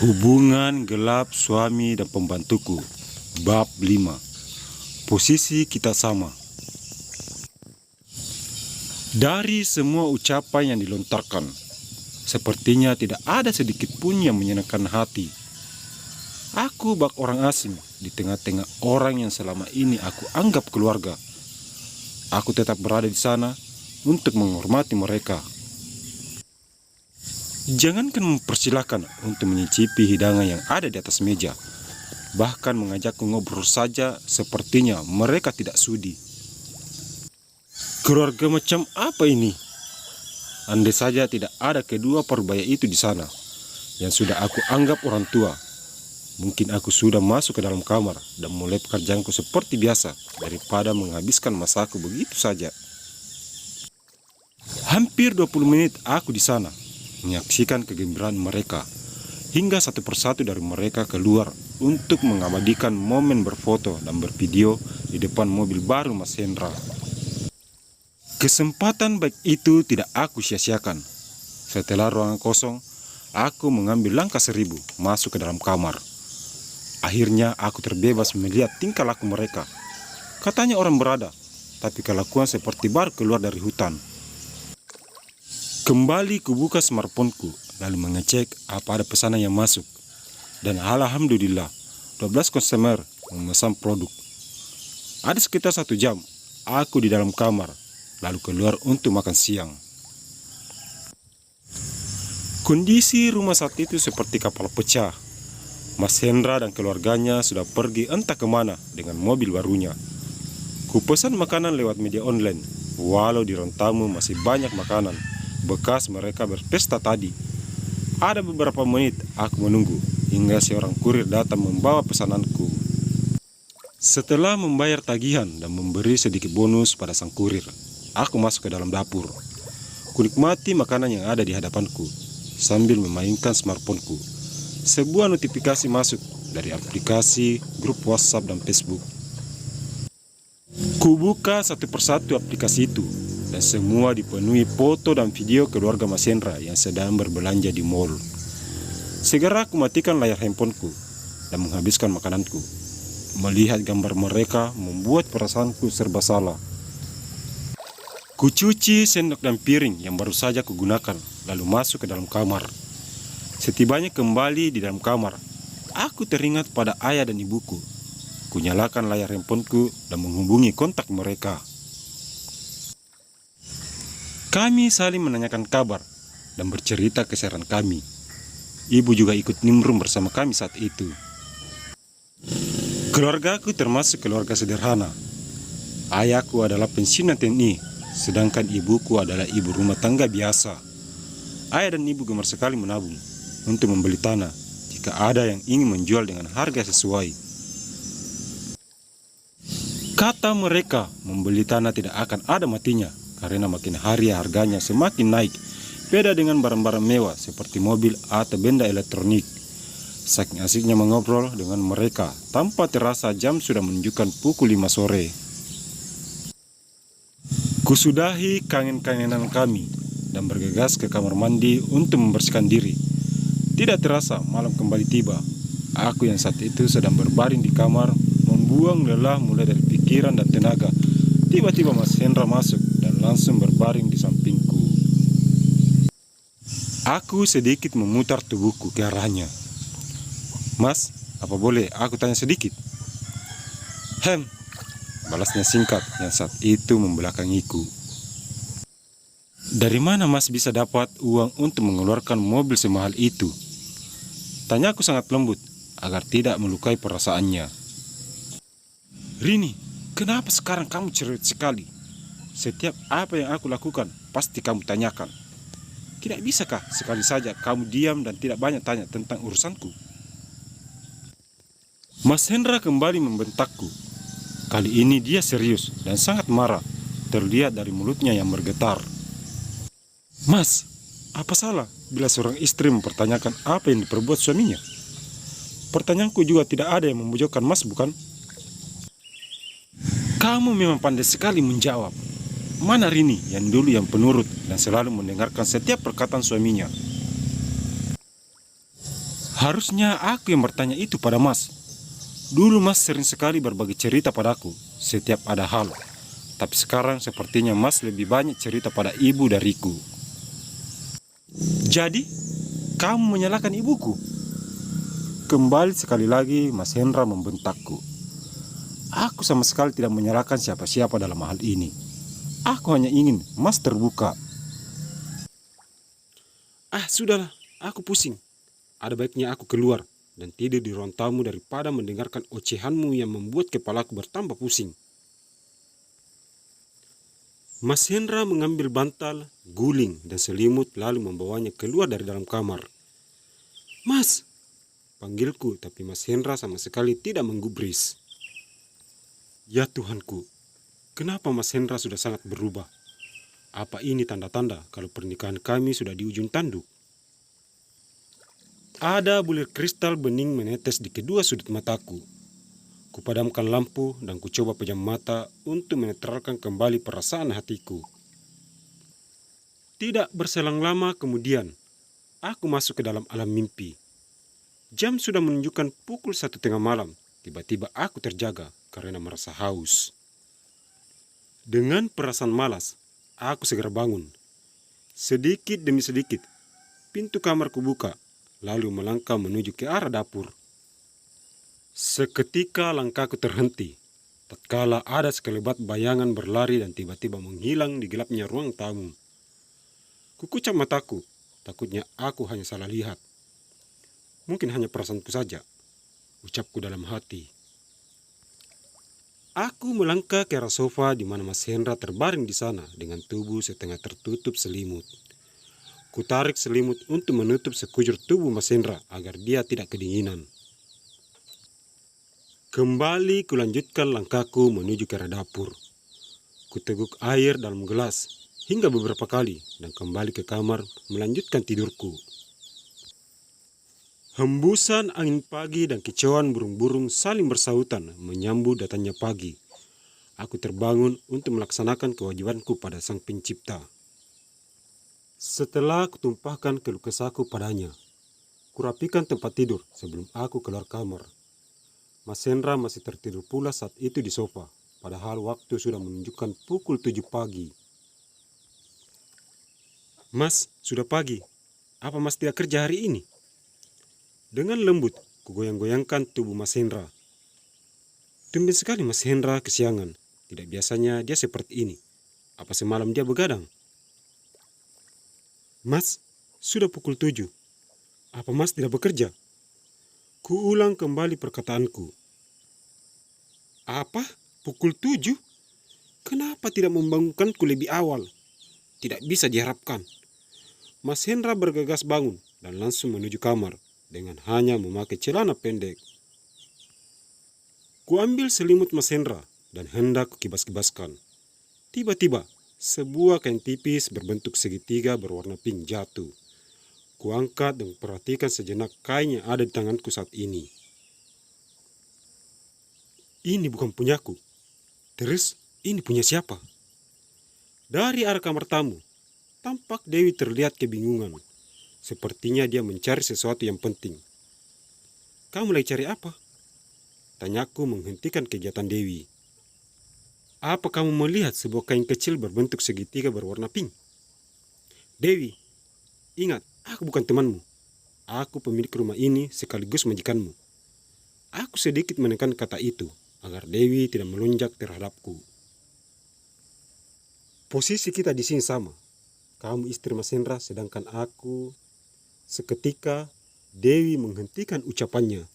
Hubungan gelap suami dan pembantuku. Bab 5. Posisi kita sama. Dari semua ucapan yang dilontarkan, sepertinya tidak ada sedikit pun yang menyenangkan hati. Aku bak orang asing di tengah-tengah orang yang selama ini aku anggap keluarga. Aku tetap berada di sana untuk menghormati mereka. Jangankan mempersilahkan untuk menyicipi hidangan yang ada di atas meja, bahkan mengajakku ngobrol saja sepertinya mereka tidak sudi. Keluarga macam apa ini? Andai saja tidak ada kedua parubaya itu di sana, yang sudah aku anggap orang tua, mungkin aku sudah masuk ke dalam kamar dan mulai pekerjaanku seperti biasa daripada menghabiskan masaku begitu saja. Hampir 20 menit aku di sana, menyaksikan kegembiraan mereka, hingga satu persatu dari mereka keluar untuk mengabadikan momen berfoto dan bervideo di depan mobil baru Mas Hendra. Kesempatan baik itu tidak aku sia-siakan. Setelah ruangan kosong, aku mengambil langkah 1000 masuk ke dalam kamar. Akhirnya aku terbebas melihat tingkah laku mereka. Katanya orang berada, tapi kelakuan seperti baru keluar dari hutan. Kembali kubuka smartphoneku, lalu mengecek apa ada pesanan yang masuk. Dan alhamdulillah, 12 konsumer memesan produk. Ada sekitar 1 jam, aku di dalam kamar, lalu keluar untuk makan siang. Kondisi rumah saat itu seperti kapal pecah. Mas Hendra dan keluarganya sudah pergi entah kemana dengan mobil barunya. Kupesan makanan lewat media online, walau di ruang tamu masih banyak makanan bekas mereka berpesta tadi. Ada beberapa menit aku menunggu hingga seorang kurir datang membawa pesananku. Setelah membayar tagihan dan memberi sedikit bonus pada sang kurir, aku masuk ke dalam dapur. Kunikmati makanan yang ada di hadapanku sambil memainkan smartphoneku. Sebuah notifikasi masuk dari aplikasi grup WhatsApp dan Facebook. Kubuka satu persatu aplikasi itu, dan semua dipenuhi foto dan video keluarga Mas Hendra yang sedang berbelanja di mall. Segera aku matikan layar handphoneku dan menghabiskan makananku. Melihat gambar mereka membuat perasaanku serba salah. Kucuci sendok dan piring yang baru saja kugunakan, lalu masuk ke dalam kamar. Setibanya kembali di dalam kamar, aku teringat pada ayah dan ibuku. Kunyalakan layar handphoneku dan menghubungi kontak mereka. Kami saling menanyakan kabar dan bercerita keseharian kami. Ibu juga ikut nimbrung bersama kami saat itu. Keluargaku termasuk keluarga sederhana. Ayahku adalah pensiunan TNI, sedangkan ibuku adalah ibu rumah tangga biasa. Ayah dan ibu gemar sekali menabung untuk membeli tanah jika ada yang ingin menjual dengan harga sesuai. Kata mereka, membeli tanah tidak akan ada matinya, karena makin hari harganya semakin naik. Beda dengan barang-barang mewah seperti mobil atau benda elektronik. Saking asiknya mengobrol dengan mereka, tanpa terasa jam sudah menunjukkan pukul 5 sore. Kusudahi kangen-kangenan kami dan bergegas ke kamar mandi untuk membersihkan diri. Tidak terasa malam kembali tiba. Aku yang saat itu sedang berbaring di kamar, membuang lelah mulai dari pikiran dan tenaga. Tiba-tiba Mas Hendra masuk dan langsung berbaring di sampingku. Aku sedikit memutar tubuhku ke arahnya. "Mas, apa boleh aku tanya sedikit?" Balasnya singkat yang saat itu membelakangiku. "Dari mana Mas bisa dapat uang untuk mengeluarkan mobil semahal itu?" Tanyaku sangat lembut agar tidak melukai perasaannya. "Rini, kenapa sekarang kamu cerewet sekali? Setiap apa yang aku lakukan pasti kamu tanyakan. Tidak bisakah sekali saja kamu diam dan tidak banyak tanya tentang urusanku?" Mas Hendra kembali membentakku. Kali ini dia serius dan sangat marah, terlihat dari mulutnya yang bergetar. "Mas, apa salah bila seorang istri mempertanyakan apa yang diperbuat suaminya? Pertanyaanku juga tidak ada yang memojokkan Mas, bukan?" "Kamu memang pandai sekali menjawab. Mana Rini yang dulu yang penurut dan selalu mendengarkan setiap perkataan suaminya?" Harusnya aku yang bertanya itu pada Mas. Dulu Mas sering sekali berbagi cerita padaku setiap ada hal. Tapi sekarang sepertinya Mas lebih banyak cerita pada ibu dariku. Jadi, kamu menyalahkan ibuku? Kembali sekali lagi Mas Hendra membentakku. Aku sama sekali tidak menyalahkan siapa-siapa dalam hal ini. Aku hanya ingin Mas terbuka. Sudahlah, aku pusing. Ada baiknya aku keluar dan tidur di ruang tamu daripada mendengarkan ocehanmu yang membuat kepalaku bertambah pusing. Mas Hendra mengambil bantal, guling, dan selimut lalu membawanya keluar dari dalam kamar. "Mas!" panggilku, tapi Mas Hendra sama sekali tidak menggubris. Ya Tuhanku, kenapa Mas Hendra sudah sangat berubah? Apa ini tanda-tanda kalau pernikahan kami sudah di ujung tanduk? Ada bulir kristal bening menetes di kedua sudut mataku. Kupadamkan lampu dan kucoba pejam mata untuk menetralkan kembali perasaan hatiku. Tidak berselang lama kemudian, aku masuk ke dalam alam mimpi. Jam sudah menunjukkan pukul 1:30 malam. Tiba-tiba aku terjaga karena merasa haus. Dengan perasaan malas, aku segera bangun. Sedikit demi sedikit, pintu kamarku buka, lalu melangkah menuju ke arah dapur. Seketika langkahku terhenti, tatkala ada sekelebat bayangan berlari dan tiba-tiba menghilang di gelapnya ruang tamu. Kukucap mataku, takutnya aku hanya salah lihat. Mungkin hanya perasaanku saja, ucapku dalam hati. Aku melangkah ke arah sofa di mana Mas Hendra terbaring di sana dengan tubuh setengah tertutup selimut. Kutarik selimut untuk menutup sekujur tubuh Mas Hendra agar dia tidak kedinginan. Kembali kulanjutkan langkahku menuju ke arah dapur. Kuteguk air dalam gelas hingga beberapa kali dan kembali ke kamar melanjutkan tidurku. Hembusan angin pagi dan kicauan burung-burung saling bersautan menyambut datangnya pagi. Aku terbangun untuk melaksanakan kewajibanku pada Sang Pencipta. Setelah kutumpahkan keluh kesahku padanya, kurapikan tempat tidur sebelum aku keluar kamar. Mas Hendra masih tertidur pula saat itu di sofa, padahal waktu sudah menunjukkan pukul 7 pagi. "Mas, sudah pagi. Apa Mas tidak kerja hari ini?" Dengan lembut, kugoyang-goyangkan tubuh Mas Hendra. Tumben sekali Mas Hendra kesiangan. Tidak biasanya dia seperti ini. Apa semalam dia begadang? "Mas, sudah pukul 7. Apa Mas tidak bekerja?" Kuulang kembali perkataanku. "Apa? Pukul 7? Kenapa tidak membangunkanku lebih awal? Tidak bisa diharapkan." Mas Hendra bergegas bangun dan langsung menuju kamar dengan hanya memakai celana pendek. Kuambil selimut Mas Hendra dan hendak kukibas-kibaskan. Tiba-tiba, sebuah kain tipis berbentuk segitiga berwarna pink jatuh. Kuangkat dan perhatikan sejenak kain yang ada di tanganku saat ini. Ini bukan punyaku. Terus, ini punya siapa? Dari arah kamar tamu, tampak Dewi terlihat kebingungan. Sepertinya dia mencari sesuatu yang penting. "Kamu lagi cari apa?" tanyaku menghentikan kegiatan Dewi. "Apa kamu melihat sebuah kain kecil berbentuk segitiga berwarna pink?" "Dewi, ingat, aku bukan temanmu. Aku pemilik rumah ini sekaligus majikanmu." Aku sedikit menekan kata itu agar Dewi tidak melonjak terhadapku. Posisi kita di sini sama. Kamu istri Mas Hendra, sedangkan aku... Seketika, Dewi menghentikan ucapannya.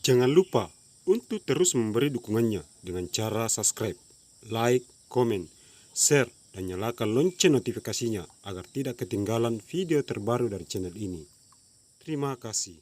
Jangan lupa untuk terus memberi dukungannya dengan cara subscribe, like, komen, share, dan nyalakan lonceng notifikasinya agar tidak ketinggalan video terbaru dari channel ini. Terima kasih.